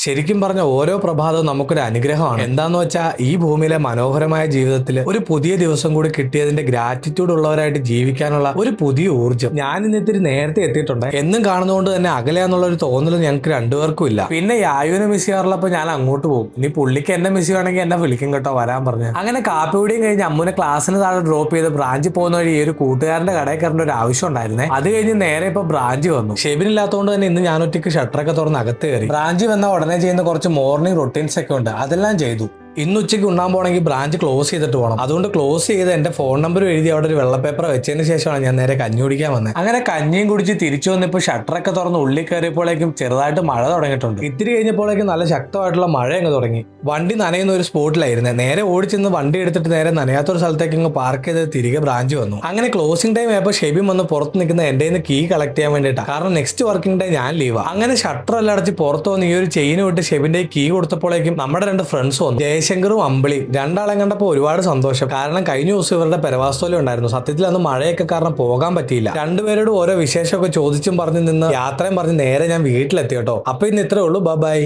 ശരിക്കും പറഞ്ഞ ഓരോ പ്രഭാതവും നമുക്കൊരു അനുഗ്രഹമാണ്. എന്താന്ന് വെച്ചാൽ ഈ ഭൂമിയിലെ മനോഹരമായ ജീവിതത്തിൽ ഒരു പുതിയ ദിവസം കൂടി കിട്ടിയതിന്റെ ഗ്രാറ്റിറ്റ്യൂഡ് ഉള്ളവരായിട്ട് ജീവിക്കാനുള്ള ഒരു പുതിയ ഊർജ്ജം. ഞാൻ ഇന്ന് ഇത്തിരി നേരത്തെ എത്തിയിട്ടുണ്ട്. എന്നും കാണുന്നതുകൊണ്ട് തന്നെ അകലെയാന്നുള്ള ഒരു തോന്നൽ ഞങ്ങൾക്ക് രണ്ടുപേർക്കും ഇല്ല. പിന്നെ യായുവിനെ മിസ് ചെയ്യാറുള്ളപ്പോൾ ഞാൻ അങ്ങോട്ട് പോകും. ഇനി പുള്ളിക്ക് എന്നെ മിസ് ചെയ്യുകയാണെങ്കിൽ എന്നെ വിളിക്കും കേട്ടോ, വരാൻ പറഞ്ഞു. അങ്ങനെ കാപ്പിപൊടിയും കഴിഞ്ഞ് അമ്മുനെ ക്ലാസ്സിന് താഴെ ഡ്രോപ്പ് ചെയ്ത് ബ്രാഞ്ചിൽ പോകുന്ന വഴി ഈ ഒരു കൂട്ടുകാരന്റെ കടയിൽ കയറേണ്ട ഒരു ആവശ്യം ഉണ്ടായിരുന്നേ. അത് കഴിഞ്ഞ് നേരെ ഇപ്പൊ ബ്രാഞ്ച് വന്നു. ഷെബിനില്ലാത്തതുകൊണ്ട് തന്നെ ഇന്ന് ഞാൻ ഒറ്റയ്ക്ക് ഷട്ടറൊക്കെ തുറന്ന് അകത്ത് കയറി. ബ്രാഞ്ച് വന്ന ഉടനെ ചെയ്യുന്ന കുറച്ച് മോർണിംഗ് റൊട്ടീൻസ് ഒക്കെ ഉണ്ട്, അതെല്ലാം ചെയ്തു. ഇന്ന് ഉച്ചയ്ക്ക് ഉണ്ണാൻ പോകണമെങ്കിൽ ബ്രാഞ്ച് ക്ലോസ് ചെയ്തിട്ട് പോകണം. അതുകൊണ്ട് ക്ലോസ് ചെയ്ത് എന്റെ ഫോൺ നമ്പർ എഴുതി അവിടെ ഒരു വെള്ളപ്പേപ്പർ വെച്ചതിന് ശേഷമാണ് ഞാൻ നേരെ കഞ്ഞി കുടിക്കാൻ വന്നത്. അങ്ങനെ കഞ്ഞിയും കുടിച്ച് തിരിച്ചു വന്നിപ്പോൾ ഷട്ടറൊക്കെ തുറന്ന് ഉള്ളിൽ കയറിയപ്പോഴേക്കും ചെറുതായിട്ട് മഴ തുടങ്ങിയിട്ടുണ്ട്. ഇത്തിരി കഴിഞ്ഞപ്പോഴേക്കും നല്ല ശക്തമായിട്ടുള്ള മഴ അങ്ങ് തുടങ്ങി. വണ്ടി നനയുന്ന ഒരു സ്പോട്ടിലായിരുന്നേ. നേരെ ഓടിച്ചെന്ന് വണ്ടി എടുത്തിട്ട് നേരെ നനയാത്തൊരു സ്ഥലത്തേക്ക് അങ്ങ് പാർക്ക് ചെയ്ത് തിരികെ ബ്രാഞ്ച് വന്നു. അങ്ങനെ ക്ലോസിംഗ് ടൈം ആയപ്പോൾ ഷെബിൻ വന്ന് പുറത്ത് നിൽക്കുന്ന എന്റെ കീ കളക്ട് ചെയ്യാൻ വേണ്ടിയിട്ടാണ്. കാരണം നെക്സ്റ്റ് വർക്കിംഗ് ഡേ ഞാൻ ലീവാ. അങ്ങനെ ഷട്ടർ എല്ലാം അടച്ച് പുറത്ത് വന്ന് ഈ ഒരു ചെയിന് വിട്ട് ഷെബിന്റെ കീ കൊടുത്തപ്പോഴേക്കും നമ്മുടെ രണ്ട് ഫ്രണ്ട്സ് വന്നു, ജയശങ്കറും അമ്പിളി. രണ്ടാളെ കണ്ടപ്പോൾ ഒരുപാട് സന്തോഷം. കാരണം കഴിഞ്ഞ ദിവസം ഇവരുടെ പെരവാസ്തോലം ഉണ്ടായിരുന്നു. സത്യത്തിൽ അന്ന് മഴയൊക്കെ കാരണം പോകാൻ പറ്റിയില്ല. രണ്ടുപേരോട് ഓരോ വിശേഷമൊക്കെ ചോദിച്ചും പറഞ്ഞു നിന്ന് യാത്രയും പറഞ്ഞ് നേരെ ഞാൻ വീട്ടിലെത്തി കേട്ടോ. അപ്പൊ ഇന്ന് ഇത്രേ ഉള്ളൂ. ബൈ.